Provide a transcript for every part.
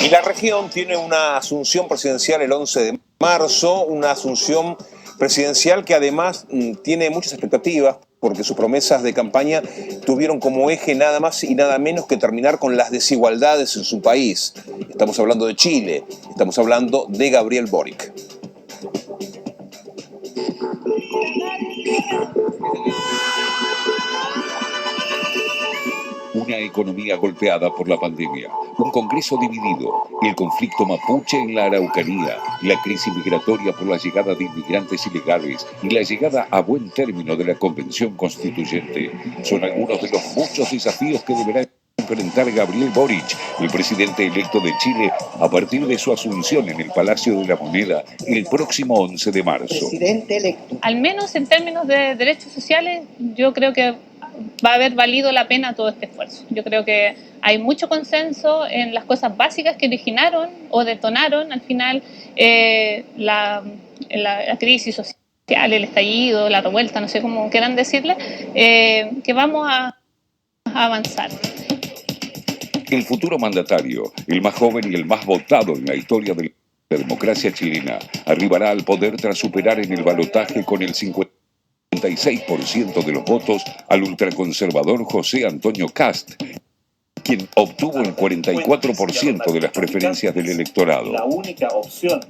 Y la región tiene una asunción presidencial el 11 de marzo, una asunción presidencial que además tiene muchas expectativas porque sus promesas de campaña tuvieron como eje nada más y nada menos que terminar con las desigualdades en su país. Estamos hablando de Chile, estamos hablando de Gabriel Boric. Una economía golpeada por la pandemia, un Congreso dividido, el conflicto mapuche en la Araucanía, la crisis migratoria por la llegada de inmigrantes ilegales y la llegada a buen término de la Convención Constituyente son algunos de los muchos desafíos que deberá enfrentar Gabriel Boric, el presidente electo de Chile, a partir de su asunción en el Palacio de la Moneda el próximo 11 de marzo. Presidente electo. Al menos en términos de derechos sociales, yo creo que va a haber valido la pena todo este esfuerzo. Yo creo que hay mucho consenso en las cosas básicas que originaron o detonaron al final la crisis social, el estallido, la revuelta, no sé cómo quieran decirle, que vamos a avanzar. El futuro mandatario, el más joven y el más votado en la historia de la democracia chilena, arribará al poder tras superar en el balotaje con el 56% de los votos al ultraconservador José Antonio Kast, quien obtuvo el 44% de las preferencias del electorado.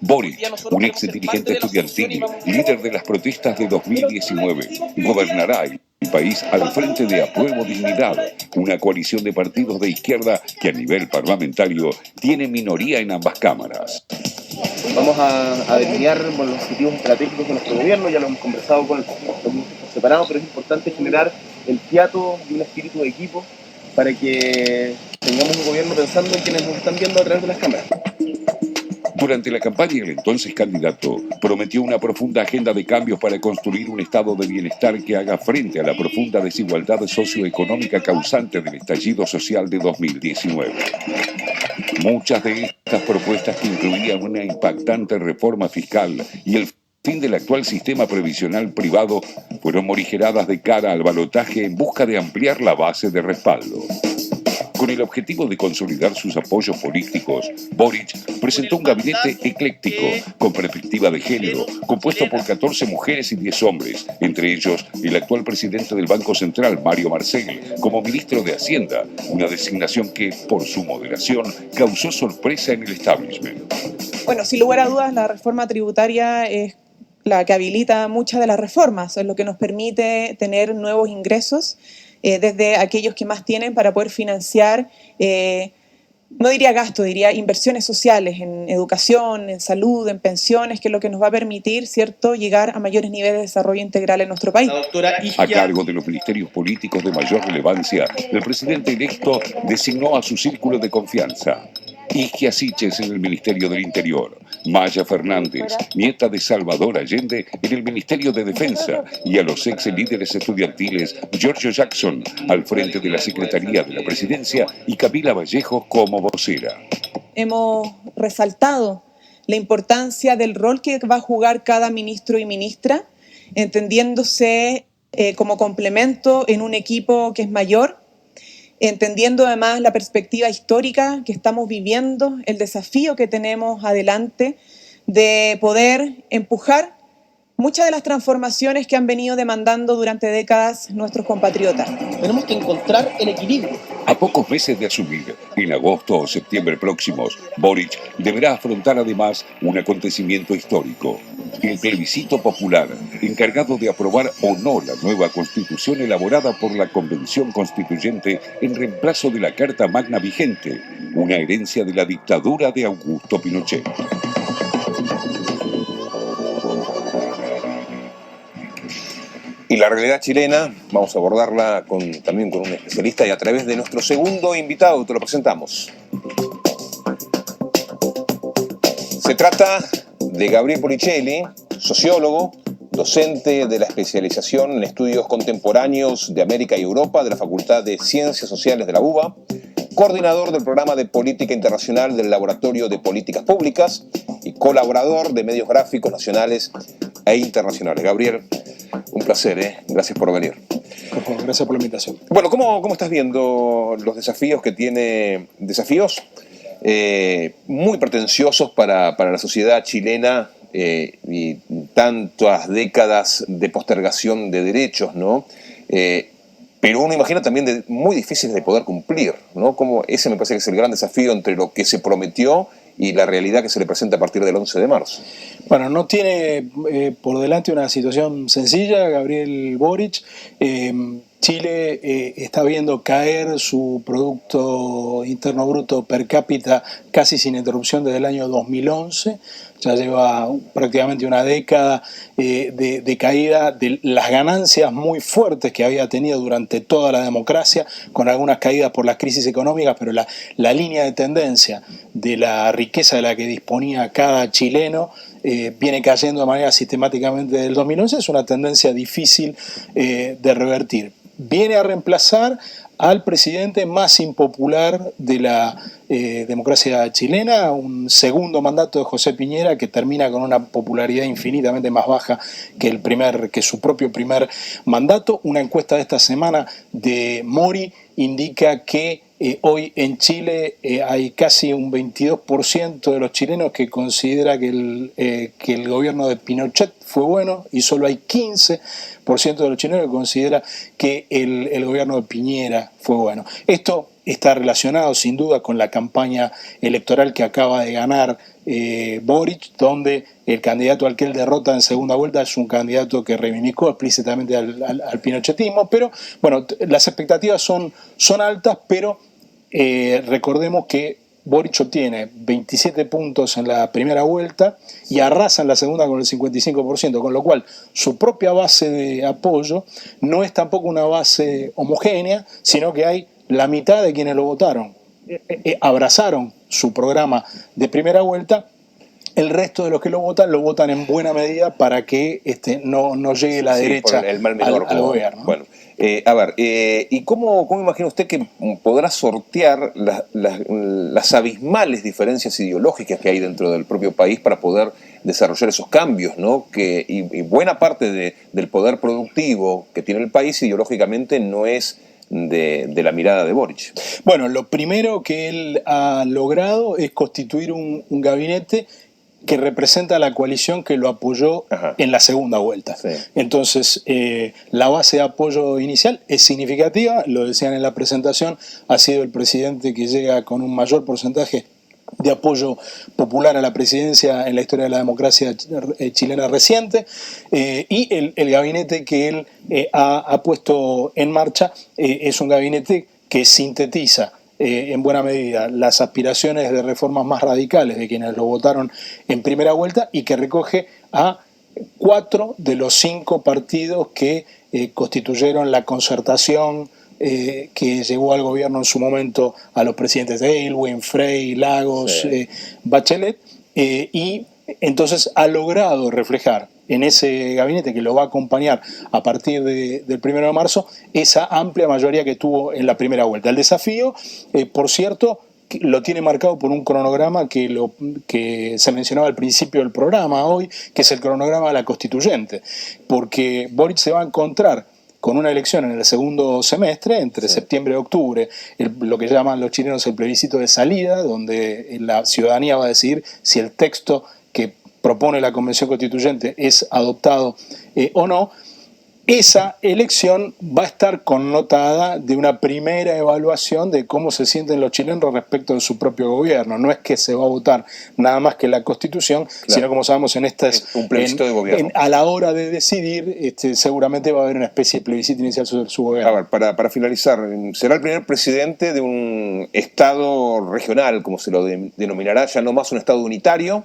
Boric, un ex dirigente estudiantil, líder de las protestas de 2019, gobernará el país al frente de Apruebo Dignidad, una coalición de partidos de izquierda que a nivel parlamentario tiene minoría en ambas cámaras. Vamos a delinear los objetivos estratégicos de nuestro gobierno, ya lo hemos conversado con el separado, pero es importante generar el fiato y un espíritu de equipo para que tengamos un gobierno pensando en quienes nos están viendo a través de las cámaras. Durante la campaña, el entonces candidato prometió una profunda agenda de cambios para construir un estado de bienestar que haga frente a la profunda desigualdad socioeconómica causante del estallido social de 2019. Muchas de estas propuestas, que incluían una impactante reforma fiscal y el fin del actual sistema previsional privado, fueron morigeradas de cara al balotaje en busca de ampliar la base de respaldo. Con el objetivo de consolidar sus apoyos políticos, Boric presentó un gabinete ecléctico, con perspectiva de género, compuesto por 14 mujeres y 10 hombres, entre ellos el actual presidente del Banco Central, Mario Marcel, como ministro de Hacienda, una designación que, por su moderación, causó sorpresa en el establishment. Bueno, sin lugar a dudas, la reforma tributaria es la que habilita muchas de las reformas, es lo que nos permite tener nuevos ingresos, desde aquellos que más tienen para poder financiar, no diría gasto, diría inversiones sociales en educación, en salud, en pensiones, que es lo que nos va a permitir, ¿cierto?, llegar a mayores niveles de desarrollo integral en nuestro país. A cargo de los ministerios políticos de mayor relevancia, el presidente electo designó a su círculo de confianza. Ixquia Siches en el Ministerio del Interior, Maya Fernández, nieta de Salvador Allende, en el Ministerio de Defensa, y a los ex líderes estudiantiles Giorgio Jackson al frente de la Secretaría de la Presidencia y Camila Vallejo como vocera. Hemos resaltado la importancia del rol que va a jugar cada ministro y ministra, entendiéndose como complemento en un equipo que es mayor, entendiendo además la perspectiva histórica que estamos viviendo, el desafío que tenemos adelante de poder empujar muchas de las transformaciones que han venido demandando durante décadas nuestros compatriotas. Tenemos que encontrar el equilibrio. A pocos meses de asumir, en agosto o septiembre próximos, Boric deberá afrontar además un acontecimiento histórico: el plebiscito popular, encargado de aprobar o no la nueva Constitución elaborada por la Convención Constituyente en reemplazo de la Carta Magna vigente, una herencia de la dictadura de Augusto Pinochet. Y la realidad chilena, vamos a abordarla también con un especialista y a través de nuestro segundo invitado, te lo presentamos. Se trata de Gabriel Boricelli, sociólogo, docente de la especialización en estudios contemporáneos de América y Europa de la Facultad de Ciencias Sociales de la UBA, coordinador del programa de política internacional del Laboratorio de Políticas Públicas y colaborador de medios gráficos nacionales e internacionales. Gabriel, un placer, gracias por venir. Gracias por la invitación. Bueno, ¿cómo estás viendo los desafíos que tiene, desafíos muy pretenciosos para la sociedad chilena y tantas décadas de postergación de derechos, ¿no? Pero uno imagina también muy difíciles de poder cumplir, ¿no? Como ese me parece que es el gran desafío entre lo que se prometió y la realidad que se le presenta a partir del 11 de marzo. Bueno, no tiene por delante una situación sencilla, Gabriel Boric. Chile está viendo caer su Producto Interno Bruto per cápita casi sin interrupción desde el año 2011. Ya lleva prácticamente una década de caída de las ganancias muy fuertes que había tenido durante toda la democracia, con algunas caídas por las crisis económicas, pero la línea de tendencia de la riqueza de la que disponía cada chileno viene cayendo de manera sistemáticamente desde el 2011. Es una tendencia difícil de revertir. Viene a reemplazar al presidente más impopular de la democracia chilena, un segundo mandato de José Piñera que termina con una popularidad infinitamente más baja que su propio primer mandato. Una encuesta de esta semana de Mori indica que hoy en Chile hay casi un 22% de los chilenos que considera que el gobierno de Pinochet fue bueno, y solo hay 15% de los chilenos que considera que el gobierno de Piñera fue bueno. Esto está relacionado sin duda con la campaña electoral que acaba de ganar Boric, donde el candidato al que él derrota en segunda vuelta es un candidato que reivindicó explícitamente al pinochetismo. Pero bueno, las expectativas son altas, pero recordemos que Boric obtiene 27 puntos en la primera vuelta y arrasa en la segunda con el 55%, con lo cual su propia base de apoyo no es tampoco una base homogénea, sino que hay la mitad de quienes lo votaron abrazaron su programa de primera vuelta. El resto de los que lo votan en buena medida para que no llegue la derecha el mal menor, al gobierno. Bueno, ¿y cómo imagina usted que podrá sortear las abismales diferencias ideológicas que hay dentro del propio país para poder desarrollar esos cambios, ¿no? Y buena parte del poder productivo que tiene el país ideológicamente no es de la mirada de Boric? Bueno, lo primero que él ha logrado es constituir un gabinete que representa la coalición que lo apoyó en la segunda vuelta. Sí. Entonces, la base de apoyo inicial es significativa, lo decían en la presentación, ha sido el presidente que llega con un mayor porcentaje de apoyo popular a la presidencia en la historia de la democracia chilena reciente, y el gabinete que él ha puesto en marcha es un gabinete que sintetiza en buena medida las aspiraciones de reformas más radicales de quienes lo votaron en primera vuelta y que recoge a 4 de los 5 partidos que constituyeron la concertación que llevó al gobierno en su momento a los presidentes de Aylwin, Frey, Lagos, sí, Bachelet, y entonces ha logrado reflejar en ese gabinete que lo va a acompañar a partir del 1 de marzo esa amplia mayoría que tuvo en la primera vuelta. El desafío, por cierto, lo tiene marcado por un cronograma que se mencionaba al principio del programa hoy, que es el cronograma de la constituyente, porque Boric se va a encontrar con una elección en el segundo semestre, entre septiembre y octubre, lo que llaman los chilenos el plebiscito de salida, donde la ciudadanía va a decidir si el texto que propone la Convención Constituyente es adoptado o no. Esa elección va a estar connotada de una primera evaluación de cómo se sienten los chilenos respecto de su propio gobierno. No es que se va a votar nada más que la Constitución, claro, sino, como sabemos, en estas, un plebiscito de gobierno. A la hora de decidir, seguramente va a haber una especie de plebiscito inicial sobre su gobierno. A ver, para finalizar, será el primer presidente de un Estado regional, como se lo denominará, ya no más un Estado unitario,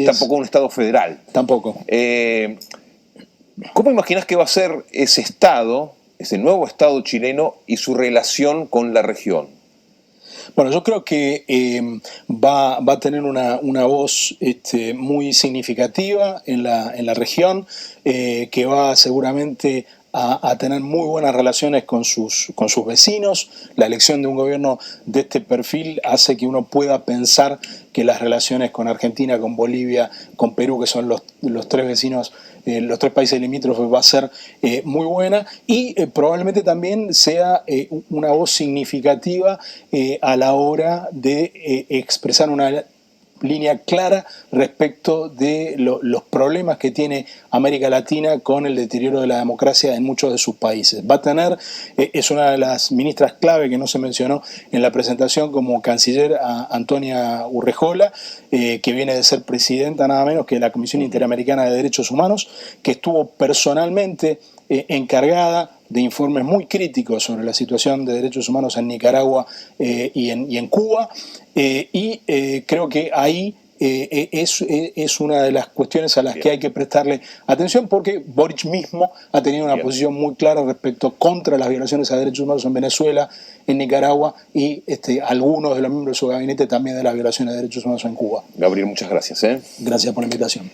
tampoco un Estado federal. Tampoco. ¿Cómo imaginas que va a ser ese Estado, ese nuevo Estado chileno y su relación con la región? Bueno, yo creo que va a tener una voz muy significativa en la región, que va seguramente a tener muy buenas relaciones con sus vecinos. La elección de un gobierno de este perfil hace que uno pueda pensar que las relaciones con Argentina, con Bolivia, con Perú, que son los tres vecinos, los tres países limítrofes, va a ser muy buena, y probablemente también sea una voz significativa a la hora de expresar una línea clara respecto de los problemas que tiene América Latina con el deterioro de la democracia en muchos de sus países. Va a tener, es una de las ministras clave que no se mencionó en la presentación como canciller, a Antonia Urrejola, que viene de ser presidenta nada menos que de la Comisión Interamericana de Derechos Humanos, que estuvo personalmente encargada de informes muy críticos sobre la situación de derechos humanos en Nicaragua y en Cuba, creo que ahí es una de las cuestiones a las que hay que prestarle atención, porque Boric mismo ha tenido una posición muy clara respecto contra las violaciones a derechos humanos en Venezuela, en Nicaragua, y algunos de los miembros de su gabinete también de las violaciones de derechos humanos en Cuba. Gabriel, muchas gracias. Gracias por la invitación.